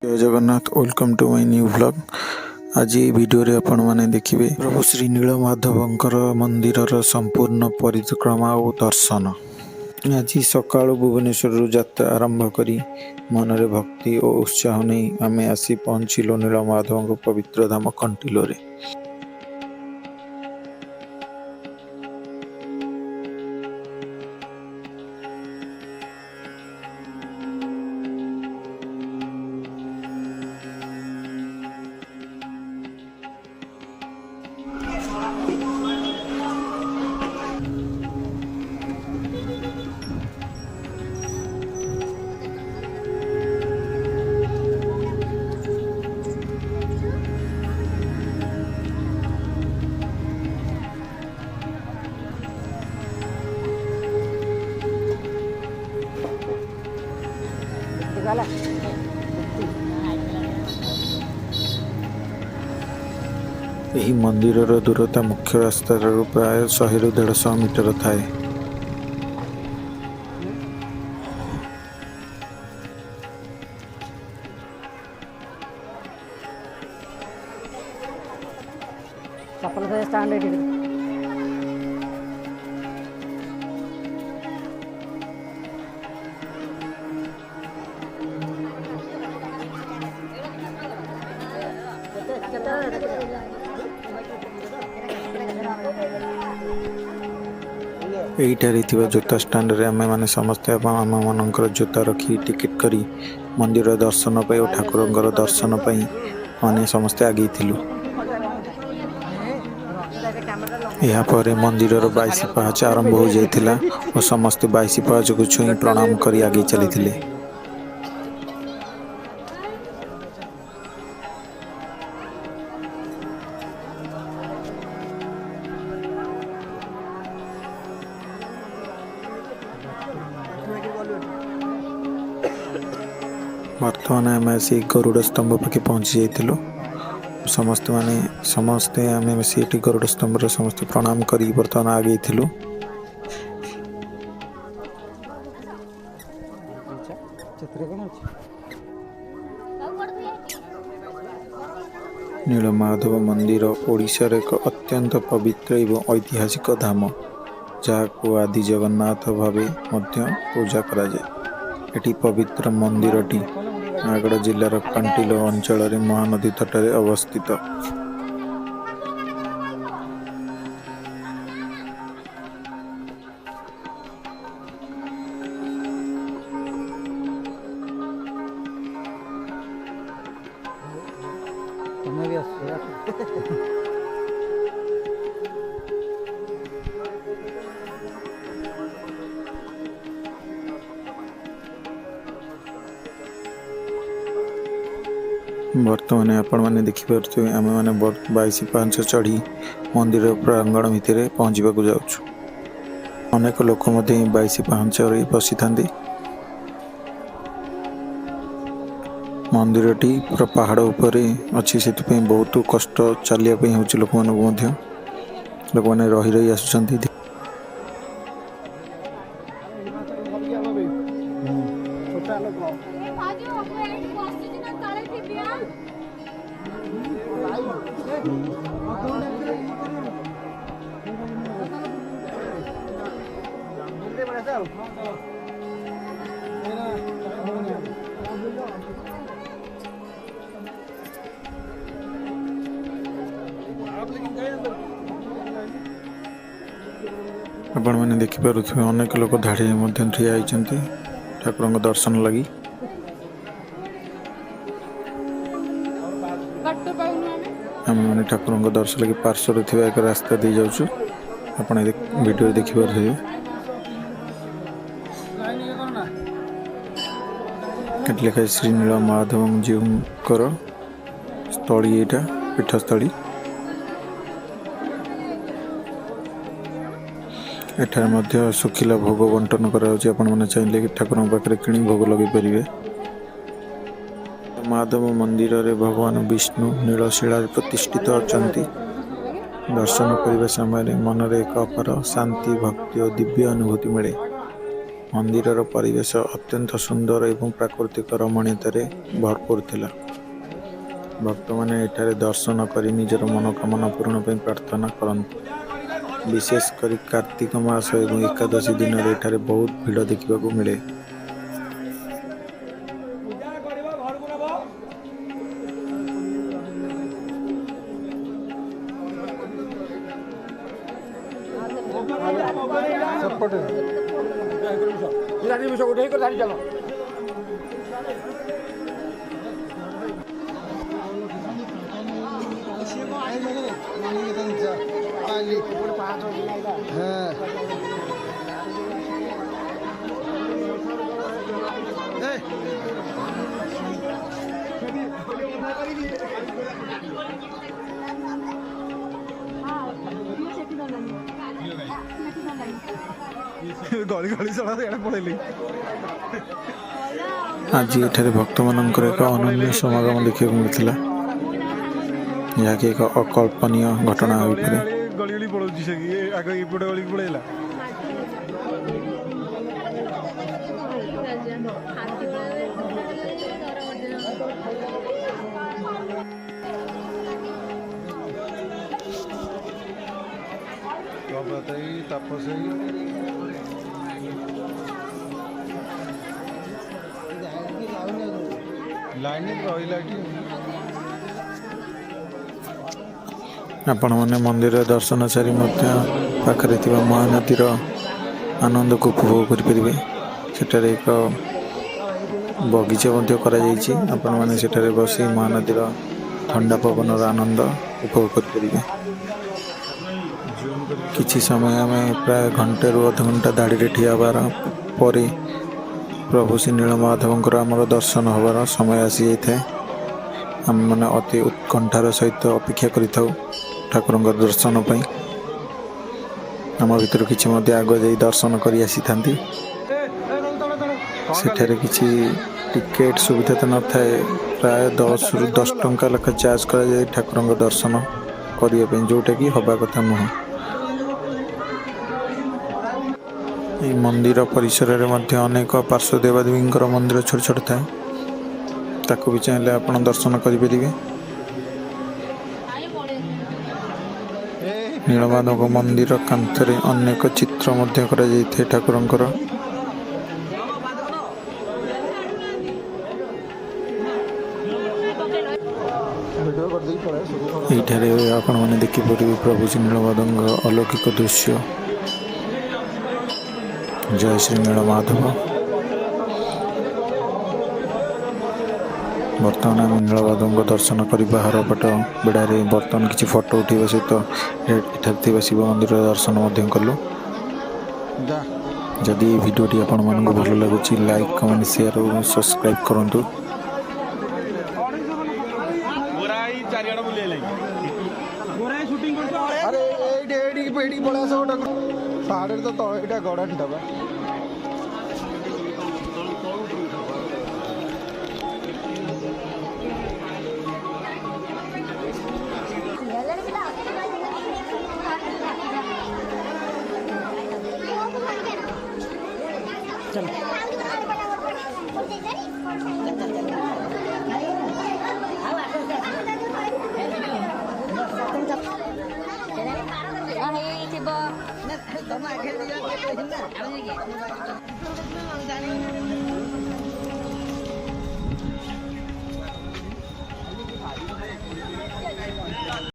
जय Jagannath welcome to my new vlog. आज ये वीडियो रे आपण माने देखिबे प्रभु श्री नीलमाधवंकर मंदिरर संपूर्ण परिक्रमा और दर्शन। आज सकाळ भुवनेश्वर यात्रा आरंभ करी मनरे भक्ति और उत्साह नहीं आमे आसी पहुँचिलु नीलमाधवंक पवित्र धाम कंटिलो रे। यही मंदिरर दूरता मुख्य रास्तार प्राय 100 ରୁ 150 मीटर थाए। एठारे थिबा जोता स्टैंड रे आमे माने समस्त आम मानकर जोता रखी टिकेट करी मंदिर दर्शन पाई और ठाकुरंकर दर्शन पाई माने समस्ते आगे थिलु। यहाँ पर मंदिर 22 पाहाच आरंभ हो जाइथिला और समस्त 22 पाहाच को छुई प्रणाम करी आगे चली थिले। बर्तमान आम आसी गरुड़ स्तंभ पाखे पहुँची जाइलु। समस्ते आम गरुड़ स्तंभ समस्त प्रणाम करी बर्तमान आगे थिलु। नीलमाधव मंदिर ओडिशार एक अत्यंत पवित्र एवं ऐतिहासिक धाम जहाँ आदि जगन्नाथ भावे मध्य पूजा करा जाए। एटी पवित्र मंदिरटी नयगढ़ जिलार कंटिलो अंचल महानदी तटरे अवस्थित। बर्तमान आपण मैंने देखिपे आम मैंने 22 पाहाच चढ़ी मंदिर प्रांगण भितर पहुँचवा जाऊँ। अनेक लोक 22 पाहाच बसी था। मंदिरटी पूरा पहाड़ उपर अच्छी से बहुत कष्ट चलिया होची लोक मैंने रही रही आसुचंती। आपण मैंने देखिपुर अनेक लोक धाड़ी ठिया होती ठाकुर दर्शन लगी। आम मैंने ठाकुर दर्शन लगी पार्श्वर थी एक रास्ता दे जाऊँ। आपण वीडियो देखिपारे लिखा श्री नीलमाधव जीवकर स्थली यहाँ पीठस्थली। एठार मध्य सुखिला भोग बंटन करा चाहिए कि ठाकुर पाखे कि भोग लगे पारे। माधव मंदिर रे भगवान विष्णु नीलशिला प्रतिष्ठित अच्छा। दर्शन करने समय मन में एक अपार शांति भक्ति और दिव्य अनुभूति मिले। मंदिर परिवेश अत्यंत सुंदर एवं प्राकृतिक रमणीयतार भरपूर थिला। भक्त मैंने एठारे दर्शन कर निजर मनोकामना पूर्ण प्रार्थना करते। विशेषकर कार्तिक मास और एकादशी दिन में एठारे बहुत भीड़ देखा मिले। आज एठारे भक्त मानकर एक अनन्य समागम देखा मिलता, जहाँकि एक अकल्पनीय घटना हो पारे। आपण मैंने मंदिर दर्शन सारी पाखरे महानदीर आनंद को उपभोग करें। सेठार एक बगीचा आपण मैंने सेठारे बसी महानदीर ठंडा पवन आनंद उपभोग करें। किछि समय आम प्राय घंटे रु अध घंटा दाड़ी ठिया हबार पर प्रभु श्री नीलमाधवंकर आमर दर्शन हबार समय आसी जाए। आम मैंने अति उत्कंठार सहित अपेक्षा करिथाउ ठाकुर दर्शन पाई। आम भीतर किछि आग जाई दर्शन करी आसी थांती। सेठारे किछि टिकेट सुविधा तो न थाए, प्राय 10 टंका लेखा चार्ज करा जाए ठाकुर दर्शन करिया पे, जोटा कि हवा कथा नुह। मंदिर परिसर में अनेक पार्श्व देवादेवी मंदिर छोट छोट थाए, ताकू भी चाहिए आप दर्शन करेंगे। नीलमाधव मंदिर कांथरे अनेक चित्र ठाकुर ये आपण मैंने देखिपर प्रभु श्री नीलमाधव अलौकिक दृश्य। जय श्री नीलमाधव। बर्तमान आम नीलमाधव दर्शन कर बाहर पट बेड़े बर्तमान किसी फोटो उठा सहित एठार शिव मंदिर दर्शन कलु। जदि भिडियोटी आपण मानक भल लगुच लाइक कमेंट शेयर और सब्सक्राइब करूँ।